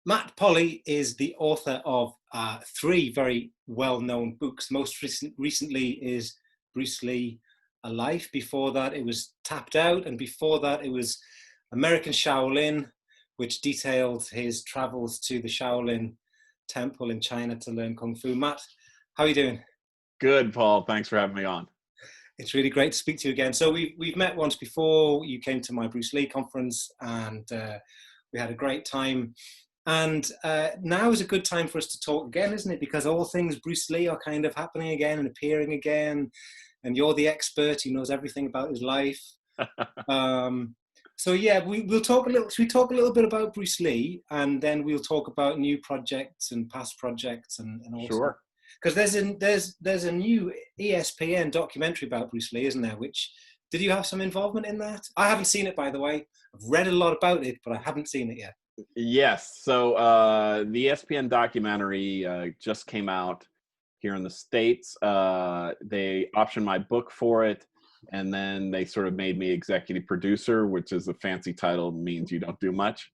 Matt Polly is the author of three very well-known books. Most recently is Bruce Lee, A Life. Before that, it was Tapped Out. And before that, it was American Shaolin, which detailed his travels to the Shaolin temple in China to learn Kung Fu. Matt, how are you doing? Good, Paul. Thanks for having me on. It's really great to speak to you again. So we've met once before. You came to my Bruce Lee conference and we had a great time. And now is a good time for us to talk again, isn't it? Because all things Bruce Lee are kind of happening again and appearing again. And you're the expert who knows everything about his life. So yeah, we'll talk a little. Should we talk a little bit about Bruce Lee, and then we'll talk about new projects and past projects and also Sure. because there's a new ESPN documentary about Bruce Lee, isn't there? Which did you have some involvement in that? I haven't seen it, by the way. I've read a lot about it, but I haven't seen it yet. Yes. So the ESPN documentary just came out here in the States. They optioned my book for it, and then they sort of made me executive producer, which is a fancy title, means you don't do much.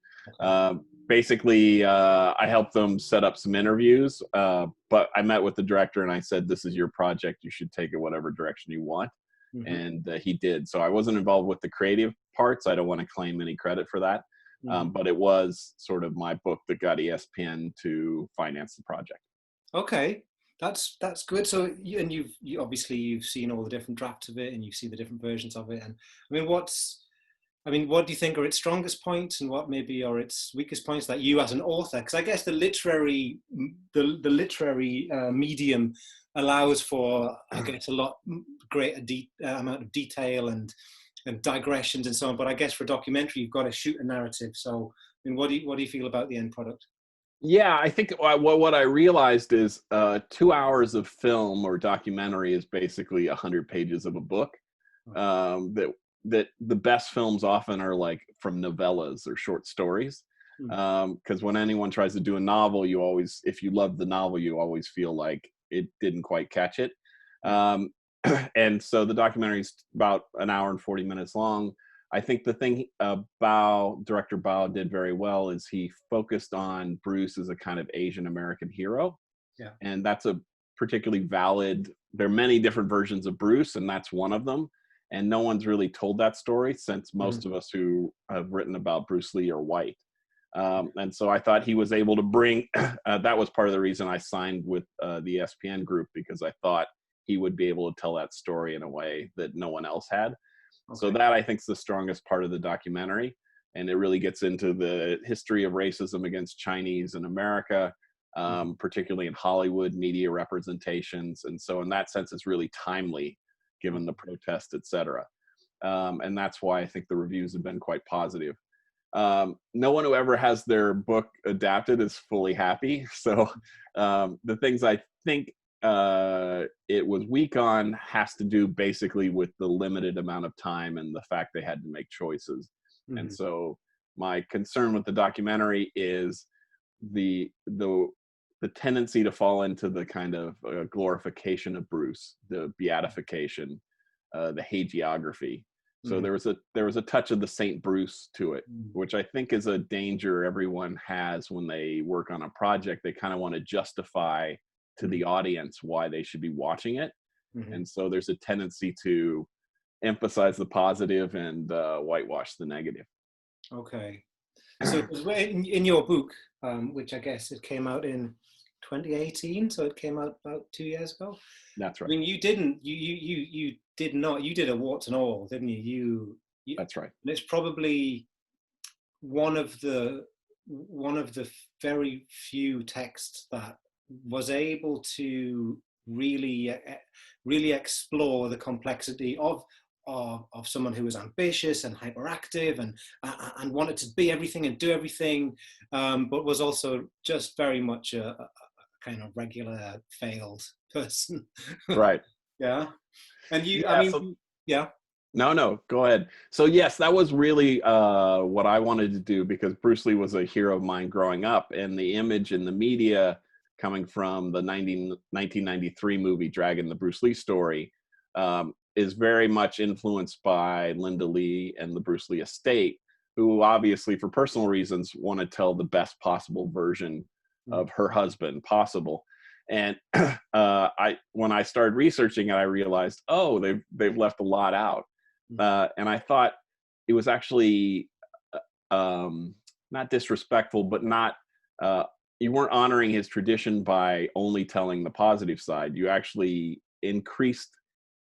Basically, I helped them set up some interviews, but I met with the director and I said, "This is your project. You should take it whatever direction you want." Mm-hmm. And he did. So I wasn't involved with the creative parts. I don't want to claim any credit for that. But it was sort of my book that got ESPN to finance the project. Okay, that's good. So you obviously you've seen all the different drafts of it, and you see the different versions of it. And what do you think are its strongest points, and what maybe are its weakest points that you as an author? Because I guess the literary medium allows for, I guess, a lot greater amount of detail and digressions and so on. But I guess for a documentary, you've got to shoot a narrative. So, what do you feel about the end product? Yeah, I think what I realized is 2 hours of film or documentary is basically 100 pages of a book. That the best films often are like from novellas or short stories. Because when anyone tries to do a novel, if you love the novel, you always feel like it didn't quite catch it. And so the documentary is about an hour and 40 minutes long. I think the thing director Bao did very well is he focused on Bruce as a kind of Asian American hero. Yeah. And that's a particularly valid, there are many different versions of Bruce, and that's one of them. And no one's really told that story since most of us who have written about Bruce Lee are white. And so I thought he was able to bring, that was part of the reason I signed with the ESPN group, because I thought he would be able to tell that story in a way that no one else had. Okay. So that I think is the strongest part of the documentary. And it really gets into the history of racism against Chinese in America, particularly in Hollywood media representations. And so in that sense, it's really timely given the protest, et cetera. And that's why I think the reviews have been quite positive. No one who ever has their book adapted is fully happy. So the things I think it was weak on has to do basically with the limited amount of time and the fact they had to make choices. And so my concern with the documentary is the tendency to fall into the kind of glorification of Bruce, the beatification, the hagiography. So there was a touch of the Saint Bruce to it, which I think is a danger everyone has when they work on a project. They kind of want to justify to the audience why they should be watching it. And so there's a tendency to emphasize the positive and whitewash the negative. Okay. So in your book, which I guess it came out in 2018, so it came out about 2 years ago. That's right. I mean, you did a warts and all, didn't you? That's right. And it's probably one of the very few texts that was able to really explore the complexity of someone who was ambitious and hyperactive and wanted to be everything and do everything, but was also just very much a kind of regular failed person. Right. Yeah. And yeah. No, go ahead. So yes, that was really what I wanted to do, because Bruce Lee was a hero of mine growing up, and the image in the media coming from the 1993 movie Dragon, the Bruce Lee story, is very much influenced by Linda Lee and the Bruce Lee estate, who obviously for personal reasons want to tell the best possible version of her husband possible. And when I started researching it, I realized, oh, they've left a lot out. And I thought it was actually not disrespectful, but not you weren't honoring his tradition by only telling the positive side. You actually increased.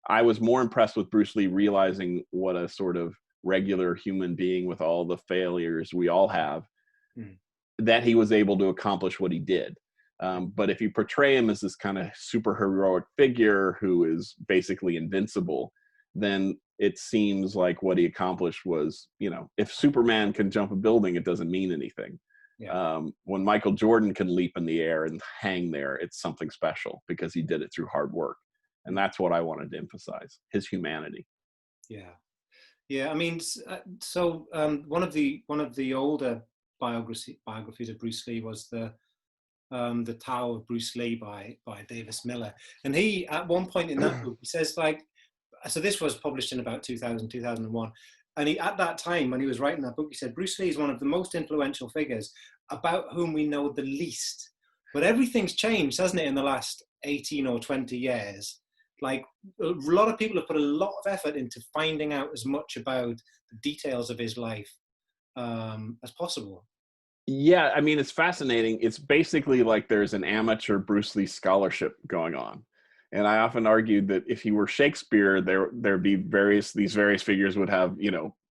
I was more impressed with Bruce Lee realizing what a sort of regular human being with all the failures we all have, that he was able to accomplish what he did. But if you portray him as this kind of super heroic figure who is basically invincible, then it seems like what he accomplished was, if Superman can jump a building, it doesn't mean anything. Yeah. When Michael Jordan can leap in the air and hang there, it's something special because he did it through hard work. And that's what I wanted to emphasize, his humanity. Yeah. Yeah. I mean, so one of the older biographies of Bruce Lee was the Tao of Bruce Lee by Davis Miller. And he, at one point in that book, he says, so this was published in about 2000, 2001. And he, at that time, when he was writing that book, he said, Bruce Lee is one of the most influential figures about whom we know the least. But everything's changed, hasn't it, in the last 18 or 20 years? Like, a lot of people have put a lot of effort into finding out as much about the details of his life as possible. Yeah, I mean, it's fascinating. It's basically like there's an amateur Bruce Lee scholarship going on. And I often argued that if he were Shakespeare, there'd be these various figures would have,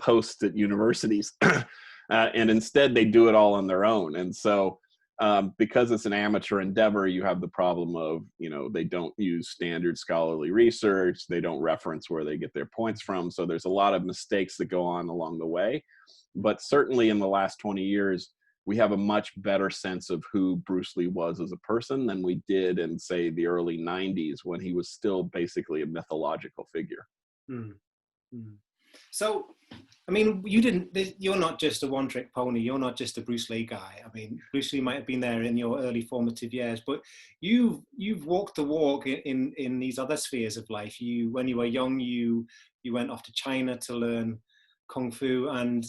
posts at universities. And instead they do it all on their own. And so because it's an amateur endeavor, you have the problem of, they don't use standard scholarly research. They don't reference where they get their points from. So there's a lot of mistakes that go on along the way. But certainly in the last 20 years, we have a much better sense of who Bruce Lee was as a person than we did in, say, the early 90s when he was still basically a mythological figure. So, I mean, you're not just a one-trick pony. You're not just a Bruce Lee guy. I mean, Bruce Lee might have been there in your early formative years, but you've walked the walk in these other spheres of life. When you were young, you went off to China to learn Kung Fu, and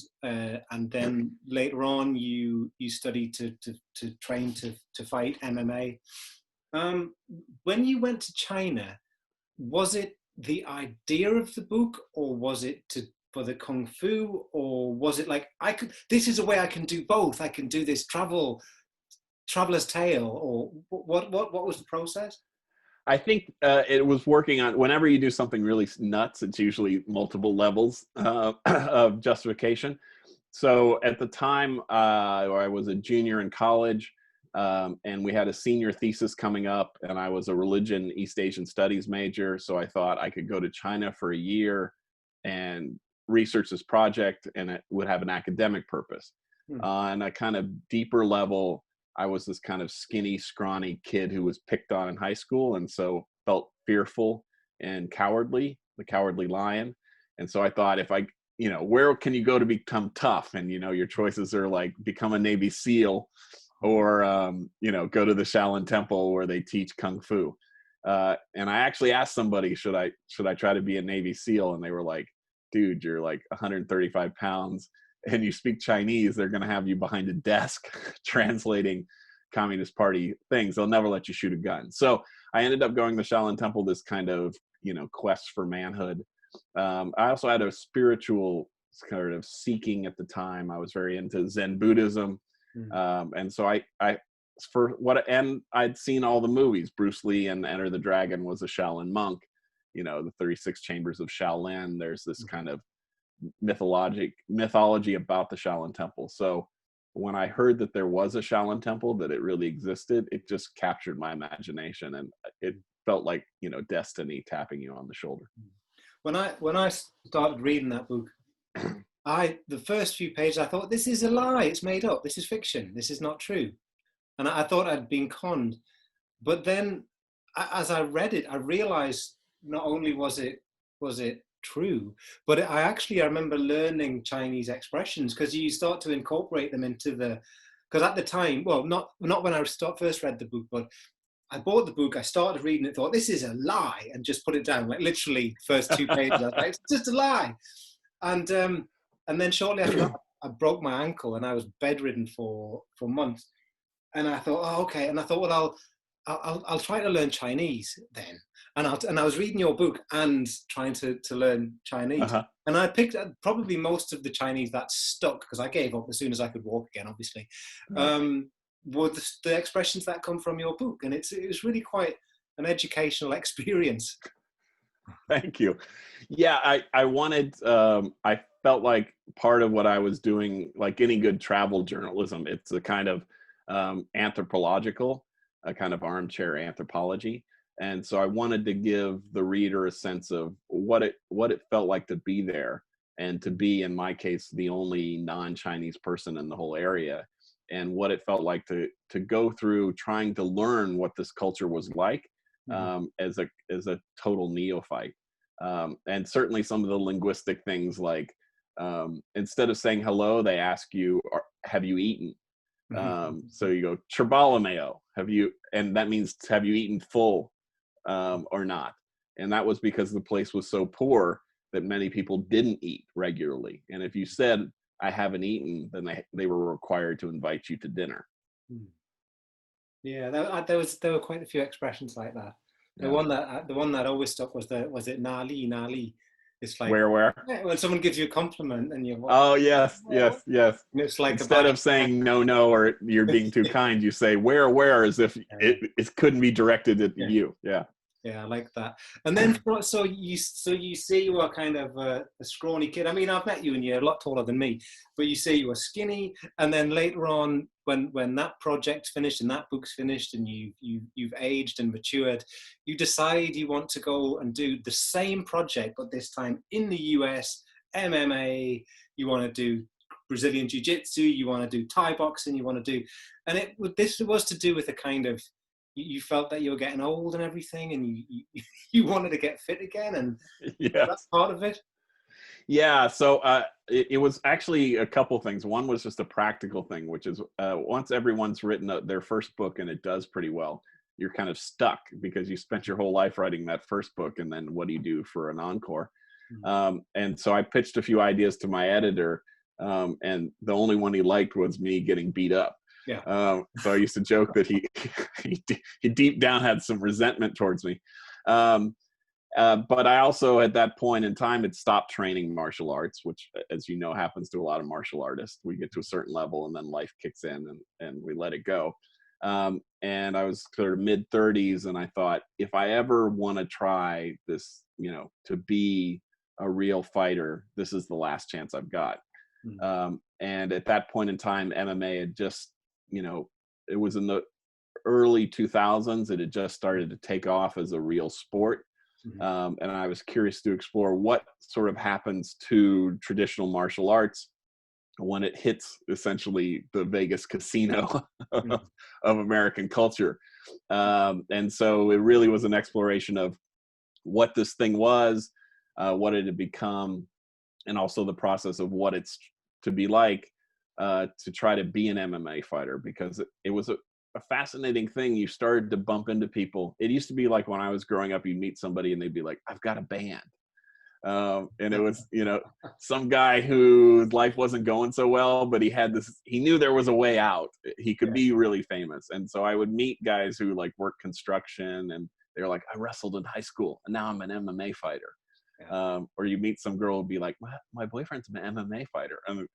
then later on you studied to train to fight MMA. When you went to China, was it the idea of the book, or was it for the Kung Fu, or was it like this is a way I can do both? I can do this traveler's tale, or what was the process? I think it was working on, whenever you do something really nuts, it's usually multiple levels of justification. So at the time, I was a junior in college, and we had a senior thesis coming up, and I was a religion East Asian studies major. So I thought I could go to China for a year and research this project, and it would have an academic purpose. On a kind of deeper level, I was this kind of skinny, scrawny kid who was picked on in high school, and so felt fearful and cowardly, the cowardly lion. And so I thought, if I, where can you go to become tough? And, your choices are like become a Navy SEAL, or, go to the Shaolin Temple where they teach Kung Fu. And I actually asked somebody, should I try to be a Navy SEAL? And they were like, dude, you're like 135 pounds. And you speak Chinese, they're going to have you behind a desk translating Communist Party things. They'll never let you shoot a gun. So I ended up going to the Shaolin Temple, this kind of, quest for manhood. I also had a spiritual kind of seeking at the time. I was very into Zen Buddhism. And so I'd seen all the movies. Bruce Lee and Enter the Dragon was a Shaolin monk, the 36 Chambers of Shaolin. There's this kind of mythology about the Shaolin Temple. So when I heard that there was a Shaolin Temple, that it really existed, it just captured my imagination, and it felt like, destiny tapping you on the shoulder. When I started reading that book, the first few pages, I thought, this is a lie. It's made up. This is fiction. This is not true. And I thought I'd been conned. But then as I read it, I realized not only was it true, but I remember learning Chinese expressions, because you start to incorporate them into because at the time, well, not when I first read the book, but I bought the book, I started reading it, thought, this is a lie, and just put it down, like literally first 2 pages. I was like, it's just a lie. And then shortly after that, I broke my ankle and I was bedridden for months. And I thought, oh, okay. And I thought, well, I'll try to learn Chinese then. And I was reading your book and trying to learn Chinese. Uh-huh. And I picked up probably most of the Chinese that stuck, because I gave up as soon as I could walk again, obviously. Right. Were the expressions that come from your book. And it was really quite an educational experience. Thank you. Yeah, I wanted, I felt like part of what I was doing, like any good travel journalism, it's a kind of anthropological, a kind of armchair anthropology. And so I wanted to give the reader a sense of what it felt like to be there, and to be, in my case, the only non-Chinese person in the whole area, and what it felt like to go through trying to learn what this culture was like, as a total neophyte. And certainly some of the linguistic things, like instead of saying hello, they ask you, have you eaten? So you go, Trabalameo, and that means, have you eaten full or not? And that was because the place was so poor that many people didn't eat regularly. And if you said, I haven't eaten, then they were required to invite you to dinner. Yeah, there were quite a few expressions like that. The Yeah. one that always stuck was it nali nali. It's like, Where? yeah, when someone gives you a compliment and you're like, Oh, yes. and it's like Instead of saying no, or you're being too kind, you say where, as if it couldn't be directed at you. Yeah. Yeah, I like that. And then, so you say you were kind of a scrawny kid. I mean, I've met you and you're a lot taller than me, but you say you were skinny. And then later on, when that project's finished and that book's finished and you've aged and matured, you decide you want to go and do the same project, but this time in the US, MMA. You want to do Brazilian Jiu-Jitsu. You want to do Thai boxing. You want to do, and this was to do with a kind of, you felt that you were getting old and everything, and you wanted to get fit again, and that's part of it. Yeah, so it was actually a couple things. One was just a practical thing, which is once everyone's written their first book and it does pretty well, you're kind of stuck because you spent your whole life writing that first book, and then what do you do for an encore? And so I pitched a few ideas to my editor, and the only one he liked was me getting beat up. Yeah. So I used to joke that he deep down had some resentment towards me. But I also, at that point in time, had stopped training martial arts, which, as you know, happens to a lot of martial artists. We get to a certain level and then life kicks in and we let it go. And I was sort of mid-30s, and I thought, if I ever want to try this, to be a real fighter, this is the last chance I've got. And at that point in time, MMA had just, it was in the early 2000s. It had just started to take off as a real sport. And I was curious to explore what sort of happens to traditional martial arts when it hits essentially the Vegas casino of American culture. And so it really was an exploration of what this thing was, what it had become, and also the process of what it's to be like to try to be an MMA fighter, because it was a fascinating thing. You started to bump into people. It used to be like when I was growing up, you'd meet somebody and they'd be like, I've got a band. And it was, some guy whose life wasn't going so well, but he knew there was a way out. He could be really famous. And so I would meet guys who like worked construction, and they were like, I wrestled in high school and now I'm an MMA fighter. Or you meet some girl who'd be like, my boyfriend's an MMA fighter. And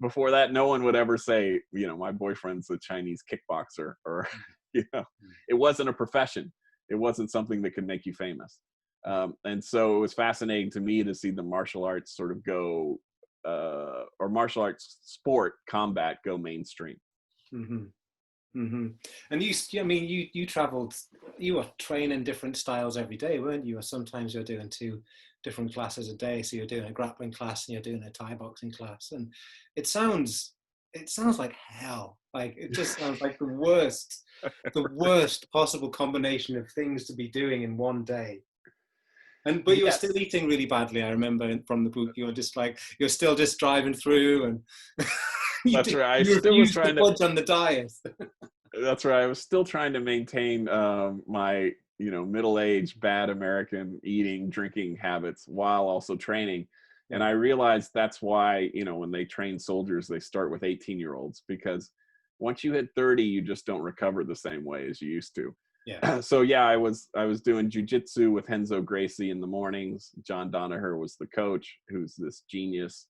before that, no one would ever say, my boyfriend's a Chinese kickboxer, or, it wasn't a profession. It wasn't something that could make you famous. And so it was fascinating to me to see the martial arts sort of go, or martial arts sport combat go mainstream. And you traveled, you were training different styles every day, weren't you? Or sometimes you're doing 2 different classes a day. So you're doing a grappling class and you're doing a Thai boxing class. And it sounds like hell. Like, it just sounds like the worst possible combination of things to be doing in one day. But you were still eating really badly. I remember from the book, you were just like, you're still just driving through, and That's right. I you still was refused trying to budge on the diet. That's right. I was still trying to maintain my, middle-aged bad American eating, drinking habits while also training. And I realized that's why, when they train soldiers, they start with 18-year-olds, because once you hit 30, you just don't recover the same way as you used to. Yeah. So yeah, I was doing jujitsu with Renzo Gracie in the mornings. John Donaher was the coach, who's this genius.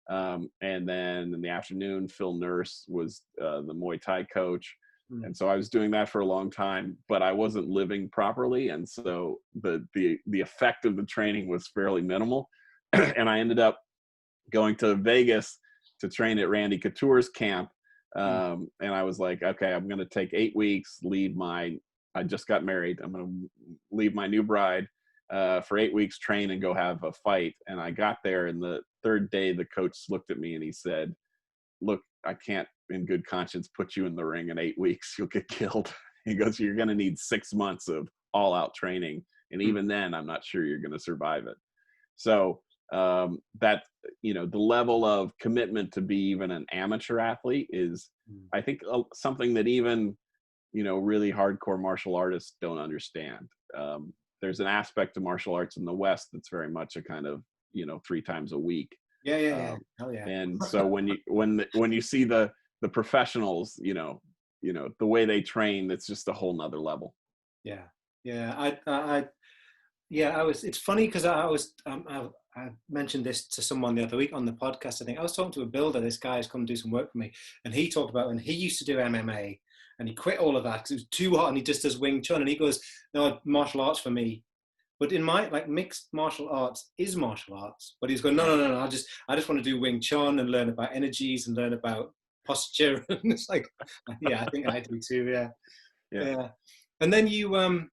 And then in the afternoon, Phil Nurse was the Muay Thai coach. And so I was doing that for a long time, but I wasn't living properly. And so the effect of the training was fairly minimal. And I ended up going to Vegas to train at Randy Couture's camp. And I was like, okay, I'm going to take 8 weeks, I just got married. I'm going to leave my new bride for 8 weeks, train and go have a fight. And I got there, and the third day, the coach looked at me and he said, look, I can't in good conscience put you in the ring in 8 weeks. You'll get killed. He goes, you're going to need 6 months of all out training. And even then, I'm not sure you're going to survive it. So that, the level of commitment to be even an amateur athlete is, I think, something that even, really hardcore martial artists don't understand. There's an aspect to martial arts in the West that's very much a kind of, 3 times a week. Yeah. Hell yeah. And so when you see the professionals, the way they train, it's just a whole nother level. Yeah. It's funny because I mentioned this to someone the other week on the podcast. I think I was talking to a builder. This guy's come do some work for me, and he talked about when he used to do MMA, and he quit all of that because it was too hot, and he just does Wing Chun. And he goes, "No, martial arts for me." But in my mixed martial arts is martial arts. But he's going, no. I just want to do Wing Chun and learn about energies and learn about posture. And it's like, yeah, I think I do too. Yeah. And then you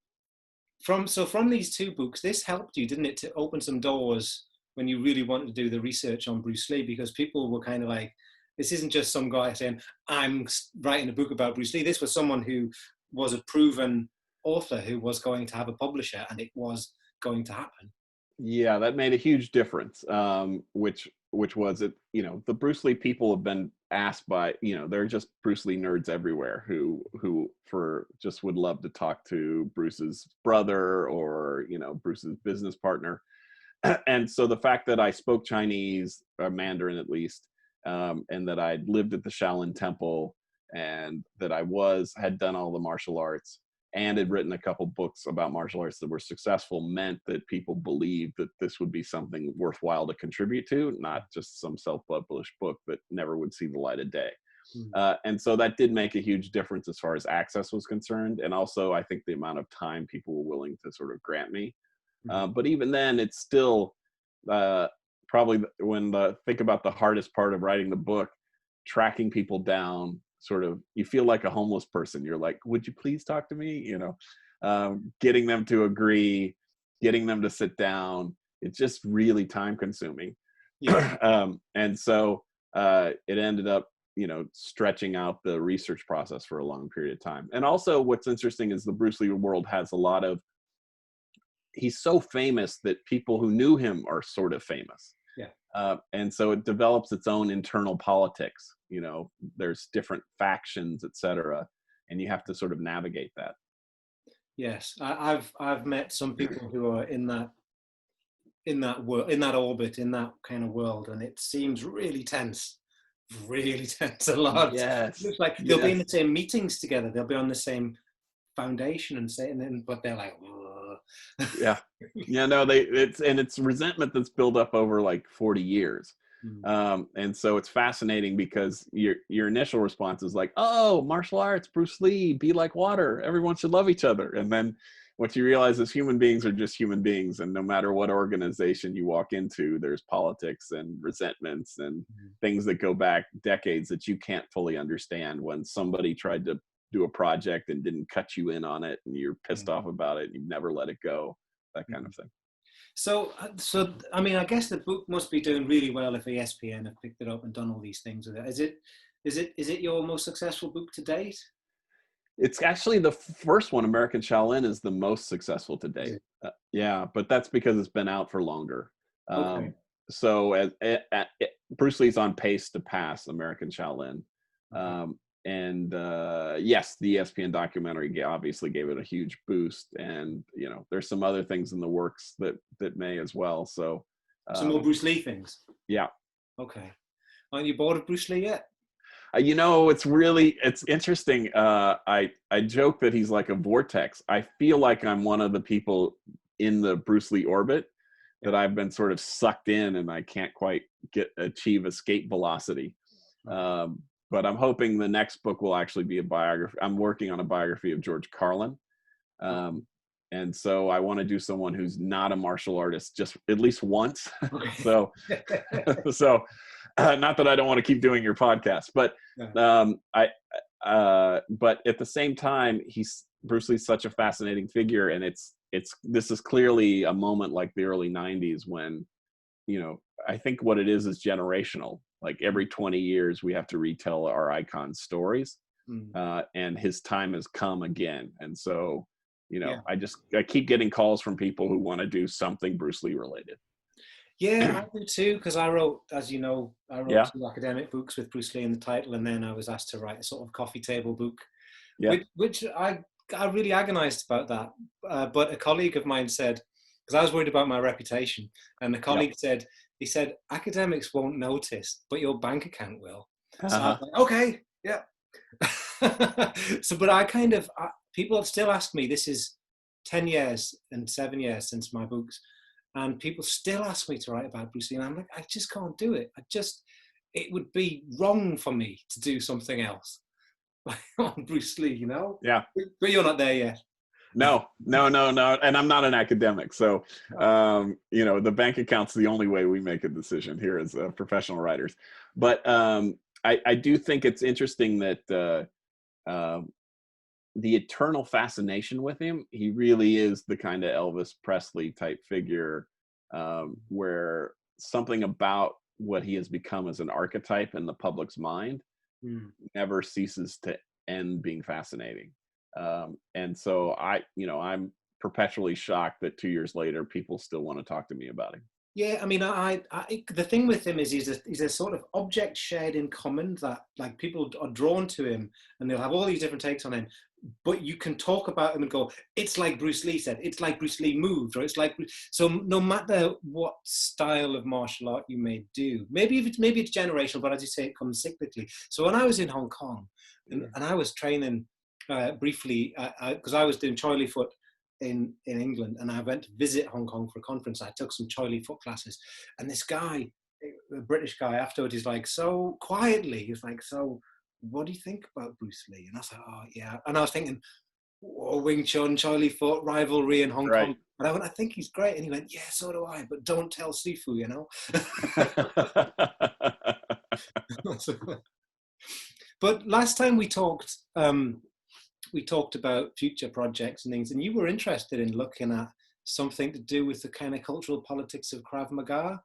from these 2 books, this helped you, didn't it, to open some doors when you really wanted to do the research on Bruce Lee, because people were kind of like, this isn't just some guy saying, I'm writing a book about Bruce Lee. This was someone who was a proven author who was going to have a publisher, and it was going to happen. Yeah, that made a huge difference. Which was it, the Bruce Lee people have been asked by, there are just Bruce Lee nerds everywhere who for just would love to talk to Bruce's brother or, Bruce's business partner. And so the fact that I spoke Chinese, or Mandarin at least, and that I'd lived at the Shaolin Temple, and that I had done all the martial arts and had written a couple books about martial arts that were successful, meant that people believed that this would be something worthwhile to contribute to, not just some self-published book that never would see the light of day. And so that did make a huge difference as far as access was concerned. And also, I think the amount of time people were willing to sort of grant me. But even then, it's still probably think about the hardest part of writing the book, tracking people down. Sort of, you feel like a homeless person. You're like, would you please talk to me? Getting them to agree, getting them to sit down. It's just really time consuming. Yeah. And so it ended up, stretching out the research process for a long period of time. And also what's interesting is the Bruce Lee world has a lot of, he's so famous that people who knew him are sort of famous. And so it develops its own internal politics. There's different factions, etc., and you have to sort of navigate that. Yes, I've met some people who are in that world, in that orbit, in that kind of world, and it seems really tense a lot. Yes, it looks like they'll be in the same meetings together. They'll be on the same foundation but they're like, no, it's resentment that's built up over like 40 years. And so it's fascinating because your initial response is like, oh, martial arts, Bruce Lee, be like water, everyone should love each other. And then what you realize is human beings are just human beings, and no matter what organization you walk into, there's politics and resentments and things that go back decades that you can't fully understand. When somebody tried to do a project and didn't cut you in on it, and you're pissed off about it, and you never let it go, that kind of thing. So I mean, I guess the book must be doing really well if ESPN have picked it up and done all these things with it. Is it your most successful book to date? It's actually the first one. American Shaolin is the most successful to date. Yeah, but that's because it's been out for longer. Okay. So Bruce Lee's on pace to pass American Shaolin. And yes, the ESPN documentary obviously gave it a huge boost, and there's some other things in the works that may as well. So Some more Bruce Lee things. Yeah. Okay. Aren't you bored of Bruce Lee yet? It's interesting. I joke that he's like a vortex. I feel like I'm one of the people in the Bruce Lee orbit that I've been sort of sucked in, and I can't quite achieve escape velocity. But I'm hoping the next book will actually be a biography. I'm working on a biography of George Carlin. And so I want to do someone who's not a martial artist just at least once. Okay. so not that I don't want to keep doing your podcast, but but at the same time, Bruce Lee's such a fascinating figure, and this is clearly a moment like the early 90s when, I think what it is generational. Like every 20 years we have to retell our icon stories, and his time has come again. And so, I keep getting calls from people who want to do something Bruce Lee related. Yeah, I do too, because I wrote, as you know, Yeah. 2 academic books with Bruce Lee in the title, and then I was asked to write a sort of coffee table book, Yeah. which I really agonized about that. But a colleague of mine said, because I was worried about my reputation, and the colleague said, academics won't notice, but your bank account will. So I was like, okay, yeah. But people still ask me, this is 10 years and 7 years since my books, and people still ask me to write about Bruce Lee, and I'm like, I just can't do it. It would be wrong for me to do something else on Bruce Lee, Yeah. But you're not there yet. No. And I'm not an academic. So, the bank account's the only way we make a decision here as professional writers. But I do think it's interesting that the eternal fascination with him, he really is the kind of Elvis Presley type figure, where something about what he has become as an archetype in the public's mind never ceases to end being fascinating. And so I'm perpetually shocked that 2 years later people still want to talk to me about him. Yeah, I mean, the thing with him is he's a sort of object shared in common, that like people are drawn to him and they'll have all these different takes on him, but you can talk about him and go, it's like Bruce Lee said, it's like Bruce Lee moved, or it's like, so no matter what style of martial art you may do, maybe it's generational, but as you say, it comes cyclically. So when I was in Hong Kong and I was training briefly, because I was doing Choi Li Foot in England, and I went to visit Hong Kong for a conference. I took some Choi Li Foot classes, and this guy, a British guy, afterwards, he's like, so quietly, he's like, so what do you think about Bruce Lee? And I was like, oh yeah. And I was thinking, Wing Chun, Choi Li Foot rivalry in Hong Kong. And I went, I think he's great. And he went, yeah, so do I, but don't tell Sifu, But last time we talked about future projects and things, and you were interested in looking at something to do with the kind of cultural politics of Krav Maga.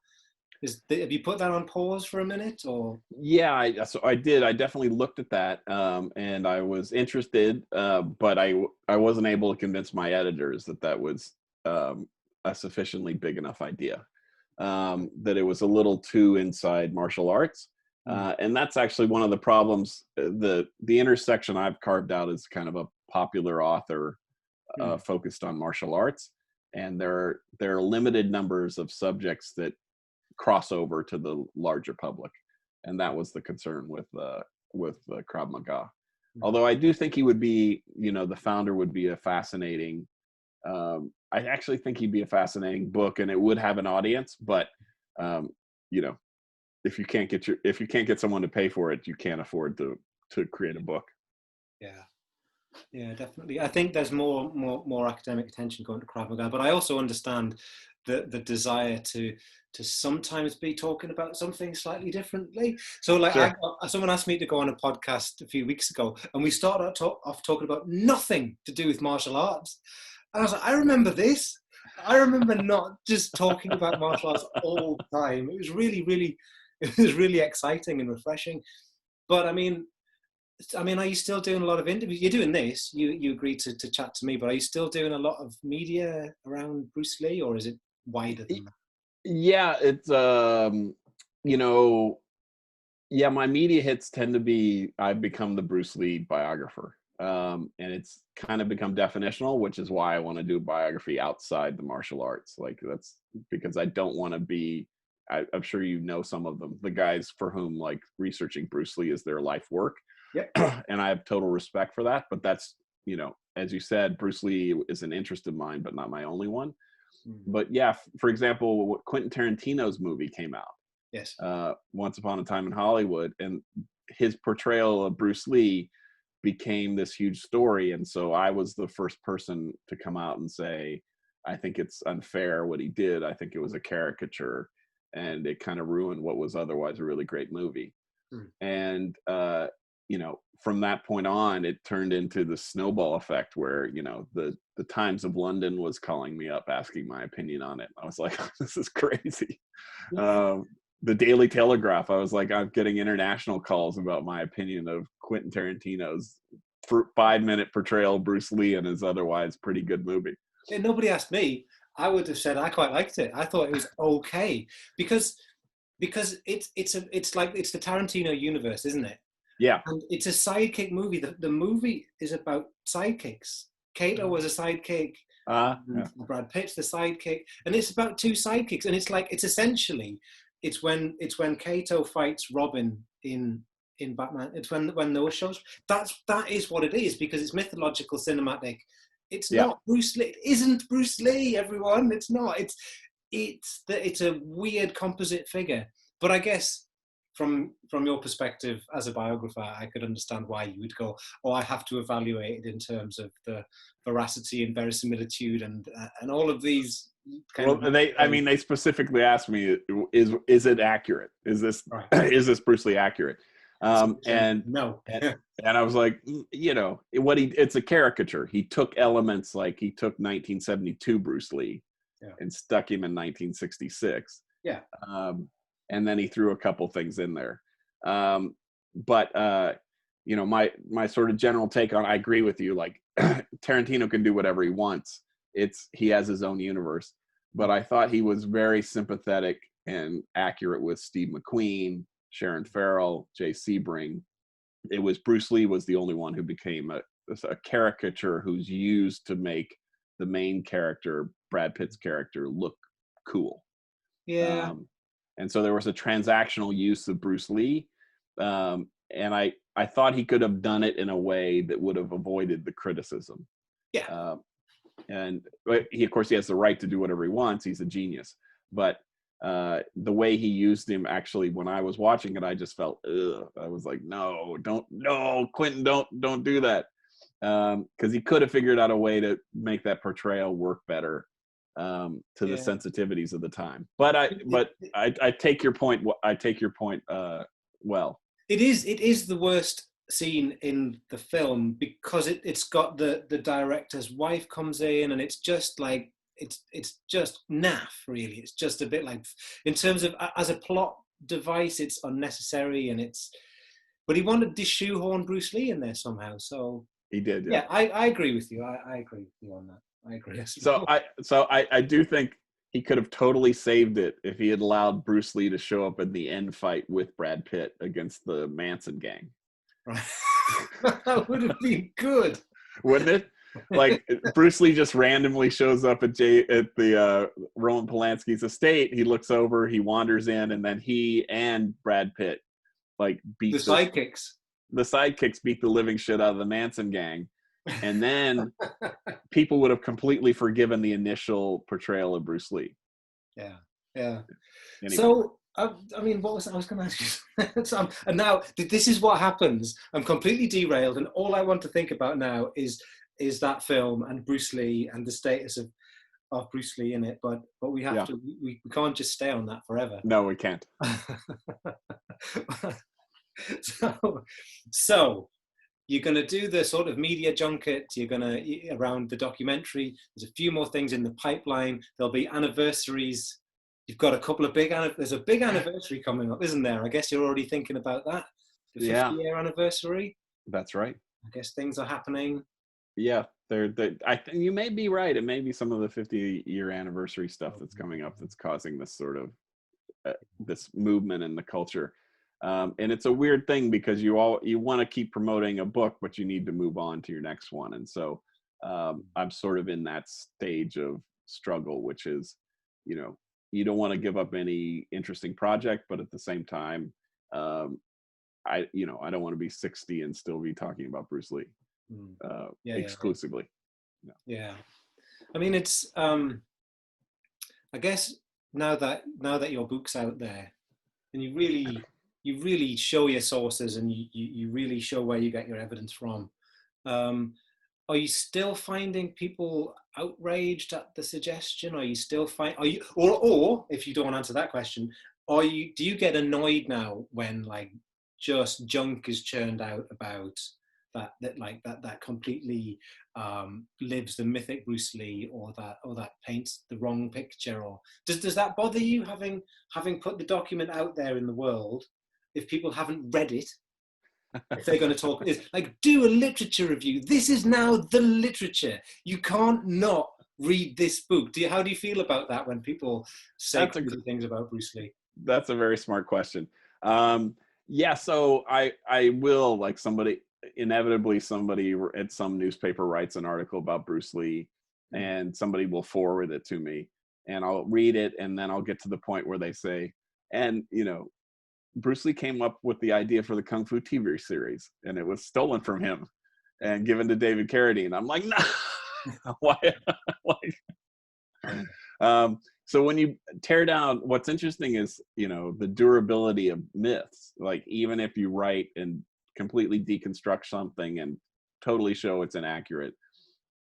Have you put that on pause for a minute, or? Yeah, I did. I definitely looked at that, and I was interested, but I wasn't able to convince my editors that was a sufficiently big enough idea, that it was a little too inside martial arts. And that's actually one of the problems. The intersection I've carved out is kind of a popular author focused on martial arts, and there are limited numbers of subjects that cross over to the larger public, and that was the concern with Krav Maga. Although I do think he would be, the founder would be a fascinating. I actually think he'd be a fascinating book, and it would have an audience. But if you can't get someone to pay for it, you can't afford to create a book. Yeah, definitely. I think there's more academic attention going to Krav Maga, but I also understand the desire to sometimes be talking about something slightly differently. So like, Sure. someone asked me to go on a podcast a few weeks ago, and we started off talking about nothing to do with martial arts. And I was like, I remember this. I remember not just talking about martial arts all the time. It was really exciting and refreshing. But I mean, are you still doing a lot of interviews? You're doing this. You agreed to chat to me, but are you still doing a lot of media around Bruce Lee, or is it wider than that? Yeah, it's my media hits tend to be, I've become the Bruce Lee biographer. and it's kind of become definitional, which is why I want to do a biography outside the martial arts. Like that's because I don't want to be. I'm sure you know some of them, the guys for whom like researching Bruce Lee is their life work, Yep. and I have total respect for that. But that's, you know, as you said, Bruce Lee is an interest of mine, but not my only one. But yeah, for example, Quentin Tarantino's movie came out, Yes. Once Upon a Time in Hollywood, and his portrayal of Bruce Lee became this huge story. And so I was the first person to come out and say, I think it's unfair what he did. I think it was a caricature, and it kind of ruined what was otherwise a really great movie. And you know, from that point on, it turned into the snowball effect where, you know, the Times of London was calling me up asking my opinion on it. I was like, this is crazy. The Daily Telegraph, I was like, I'm getting international calls about my opinion of Quentin Tarantino's 5-minute portrayal of Bruce Lee in his otherwise pretty good movie. If nobody asked me, I would have said I quite liked it. I thought it was okay because it's like it's the Tarantino universe, isn't it? Yeah. And it's a sidekick movie. The movie is about sidekicks. Kato was a sidekick. Yeah. Brad Pitt's the sidekick, and it's about two sidekicks. And it's like it's essentially it's when Kato fights Robin in Batman. It's when those shows. That is what it is, because it's mythological, cinematic. It's Yeah. not Bruce Lee. It isn't Bruce Lee, everyone. It's not. It's a weird composite figure. But I guess from your perspective as a biographer, I could understand why you would go, oh, I have to evaluate it in terms of the veracity and verisimilitude and all of these kind of. They specifically asked me, is it accurate? Is this Right. is this Bruce Lee accurate? And no. and I was like, you know, it's a caricature. He took elements, like he took 1972 Bruce Lee and stuck him in 1966. Yeah. And then he threw a couple things in there. But you know, my sort of general take on, I agree with you, like Tarantino can do whatever he wants. He has his own universe. But I thought he was very sympathetic and accurate with Steve McQueen, Sharon Farrell, Jay Sebring. It was Bruce Lee was the only one who became a caricature who's used to make the main character, Brad Pitt's character, look cool. Yeah. And so there was a transactional use of Bruce Lee. And I thought he could have done it in a way that would have avoided the criticism. Yeah. And he, of course, he has the right to do whatever he wants. He's a genius. But the way he used him, actually, when I was watching it, I just felt, ugh. I was like, no, Quentin, don't do that. Because he could have figured out a way to make that portrayal work better to the sensitivities of the time. But I take your point. I take your point. Well, it is the worst scene in the film because it's got the director's wife comes in, and it's just like it's just naff, really. It's just a bit like, in terms of as a plot device, it's unnecessary, but he wanted to shoehorn Bruce Lee in there somehow. So he did. Yeah, I agree with you. I agree with you on that. I agree. So I do think he could have totally saved it if he had allowed Bruce Lee to show up in the end fight with Brad Pitt against the Manson gang. Right. That would have been good, wouldn't it? Like Bruce Lee just randomly shows up at the Roman Polanski's estate. He looks over, he wanders in, and then he and Brad Pitt like beat the sidekicks. The sidekicks beat the living shit out of the Manson gang. And then people would have completely forgiven the initial portrayal of Bruce Lee. Yeah, yeah. Anyway. So, I mean, what was I was going to ask you? So, and now this is what happens. I'm completely derailed, and all I want to think about now is that film and Bruce Lee and the status of Bruce Lee in it. But we have to. We can't just stay on that forever. No, we can't. So you're going to do the sort of media junket, you're going to, around the documentary, there's a few more things in the pipeline, there'll be anniversaries, you've got a couple of there's a big anniversary coming up, isn't there? I guess you're already thinking about that, the 50-year anniversary. That's right. I guess things are happening. Yeah, I think you may be right. It may be some of the 50-year anniversary stuff that's coming up that's causing this sort of this movement in the culture. And it's a weird thing because you want to keep promoting a book, but you need to move on to your next one. And so I'm sort of in that stage of struggle, which is, you don't want to give up any interesting project, but at the same time, I don't want to be 60 and still be talking about Bruce Lee exclusively. Yeah. I mean, it's I guess now that your book's out there, and you really show your sources, and you really show where you get your evidence from. Are you still finding people outraged at the suggestion? Are you still or if you don't answer that question, do you get annoyed now when like just junk is churned out about that completely lives the mythic Bruce Lee, or that paints the wrong picture? Or does that bother you, having put the document out there in the world? If people haven't read it, if they're going to talk, is like, do a literature review. This is now the literature. You can't not read this book. How do you feel about that when people say crazy things about Bruce Lee? That's a very smart question. Yeah, so I will, like, inevitably somebody at some newspaper writes an article about Bruce Lee, and somebody will forward it to me, and I'll read it, and then I'll get to the point where they say, and Bruce Lee came up with the idea for the Kung Fu TV series, and it was stolen from him and given to David Carradine. I'm like, no, why? So when you tear down, what's interesting is, the durability of myths. Like, even if you write and completely deconstruct something and totally show it's inaccurate,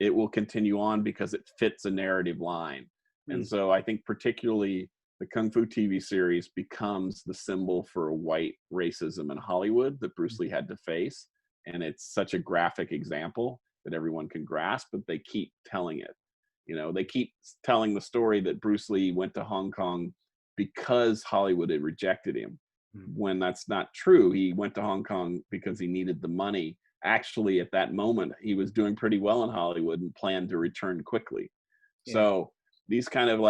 it will continue on because it fits a narrative line. And so I think particularly the Kung Fu TV series becomes the symbol for white racism in Hollywood that Bruce Lee had to face. And it's such a graphic example that everyone can grasp, but they keep telling it. They keep telling the story that Bruce Lee went to Hong Kong because Hollywood had rejected him, when that's not true. He went to Hong Kong because he needed the money. Actually, at that moment, he was doing pretty well in Hollywood and planned to return quickly. Yeah. So these kind of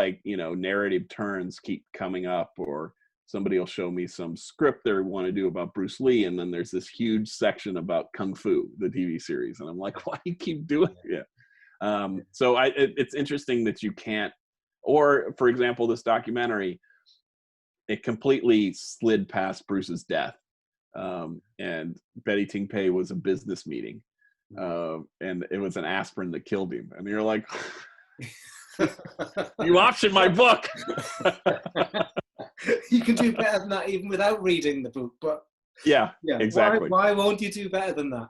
narrative turns keep coming up, or somebody will show me some script they want to do about Bruce Lee, and then there's this huge section about Kung Fu, the TV series, and I'm like, why do you keep doing it? So it's interesting that you can't, or for example, this documentary, it completely slid past Bruce's death, and Betty Ting Pei was a business meeting, and it was an aspirin that killed him, and you're like, you optioned my book. You can do better than that even without reading the book, but yeah, exactly. Why won't you do better than that?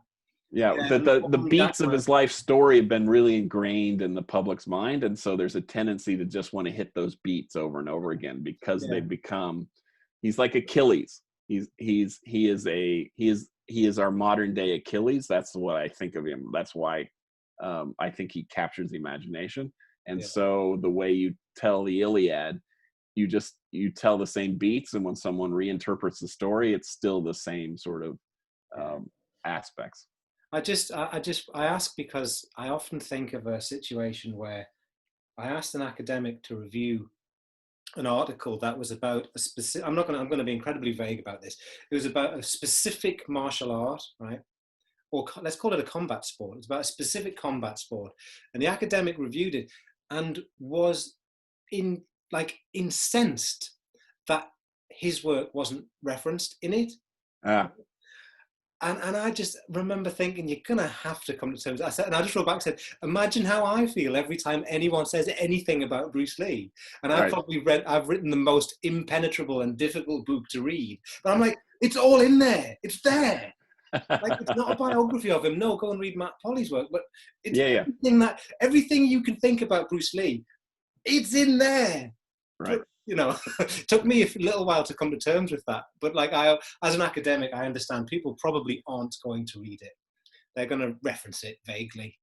Yeah, the beats of his life story have been really ingrained in the public's mind, and so there's a tendency to just want to hit those beats over and over again because they've become. He's like Achilles. He is our modern day Achilles. That's what I think of him. That's why I think he captures the imagination. And so the way you tell the Iliad, you tell the same beats, and when someone reinterprets the story, it's still the same sort of aspects. I ask because I often think of a situation where I asked an academic to review an article that was about a specific, I'm going to be incredibly vague about this. It was about a specific martial art, right? Or let's call it a combat sport. It's about a specific combat sport. And the academic reviewed it and was incensed that his work wasn't referenced in it. And I just remember thinking, you're going to have to come to terms. I just wrote back and said, imagine how I feel every time anyone says anything about Bruce Lee. And I've written the most impenetrable and difficult book to read. But I'm like, it's all in there. It's there. Like, it's not a biography of him. No, go and read Matt Polly's work. But it's everything you can think about Bruce Lee, it's in there. Right. It took me a little while to come to terms with that. But as an academic, I understand people probably aren't going to read it. They're going to reference it vaguely.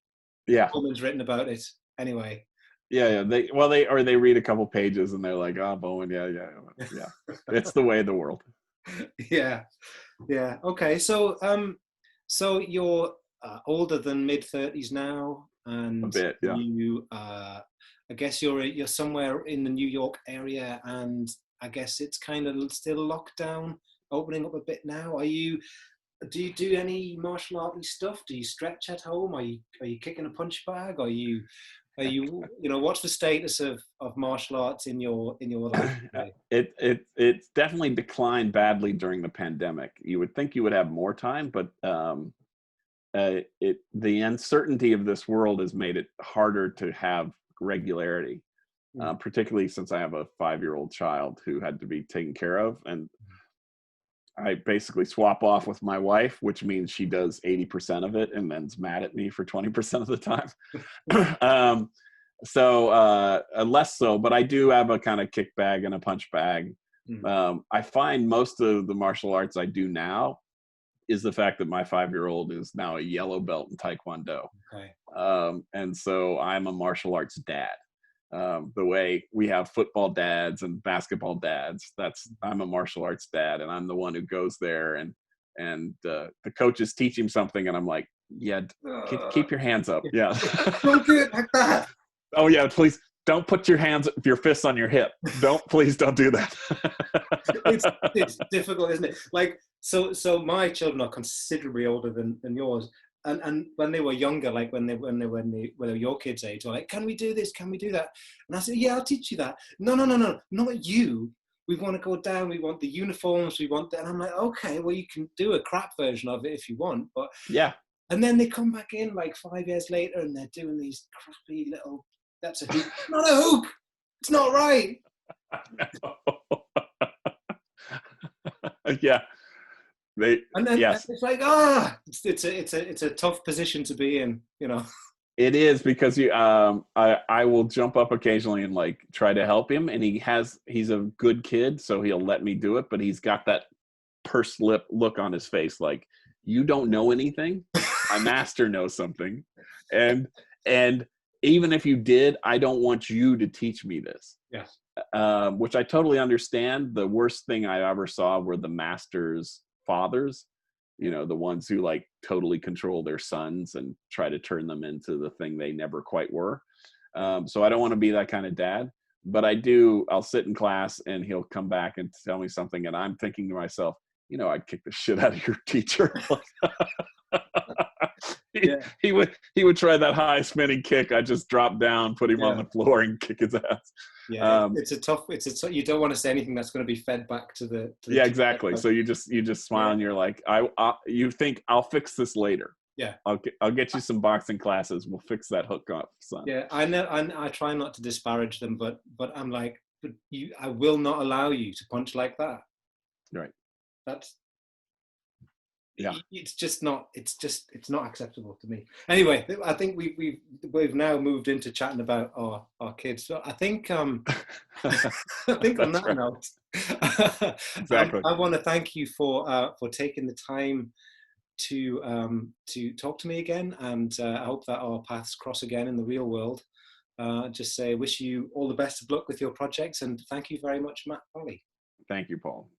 Yeah. Someone's written about it anyway. Yeah. They read a couple pages and they're like, oh, Bowen, yeah. It's the way of the world. Yeah. Okay. So, you're older than mid-30s now, and a bit, yeah. You, I guess you're somewhere in the New York area, and I guess it's kind of still locked down opening up a bit now. Do you do any martial arty stuff? Do you stretch at home? Are you kicking a punch bag? What's the status of martial arts in your life today? It's definitely declined badly during the pandemic. You would think you would have more time, but the uncertainty of this world has made it harder to have regularity, particularly since I have a 5-year-old child who had to be taken care of. And I basically swap off with my wife, which means she does 80% of it and then's mad at me for 20% of the time. Less so, but I do have a kind of kick bag and a punch bag. I find most of the martial arts I do now is the fact that my 5-year-old is now a yellow belt in Taekwondo. Okay. And so I'm a martial arts dad. The way we have football dads and basketball dads, I'm a martial arts dad, and I'm the one who goes there and the coaches teach him something, and I'm like, yeah, keep your hands up. Yeah. Don't do it like that. Oh yeah, please don't put your fists on your hip. Please don't do that. It's difficult, isn't it? Like, so my children are considerably older than yours. And when they were younger, like when they were your kids' age, were like, can we do this? Can we do that? And I said, yeah, I'll teach you that. No, not you. We want to go down. We want the uniforms. We want that. And I'm like, okay, well, you can do a crap version of it if you want, but yeah. And then they come back in like 5 years later, and they're doing these crappy little. That's a hook. Not a hook. It's not right. Yeah. And then yes. it's like, it's a tough position to be in, you know. It is, because I will jump up occasionally and like try to help him, and he's a good kid, so he'll let me do it, but he's got that pursed lip look on his face, like, you don't know anything. My master knows something, and even if you did, I don't want you to teach me this. Yes. Which I totally understand. The worst thing I ever saw were the masters' fathers, the ones who like totally control their sons and try to turn them into the thing they never quite were. So I don't want to be that kind of dad, but I'll sit in class and he'll come back and tell me something, and I'm thinking to myself, I'd kick the shit out of your teacher. He would try that high spinning kick. I just drop down, put him on the floor, and kick his ass. Yeah, you don't want to say anything that's going to be fed back to the yeah, exactly. So you just smile, and you're like, you think I'll fix this later. Yeah, I'll get you some boxing classes. We'll fix that hook up, son. Yeah, I know. I try not to disparage them, but I'm like, I will not allow you to punch like that. Right. That's. Yeah. It's not acceptable to me. Anyway, I think we've now moved into chatting about our kids. So I think I think on that note, exactly. I want to thank you for taking the time to talk to me again, and I hope that our paths cross again in the real world. Just say, wish you all the best of luck with your projects, and thank you very much, Matt Foley. Thank you, Paul.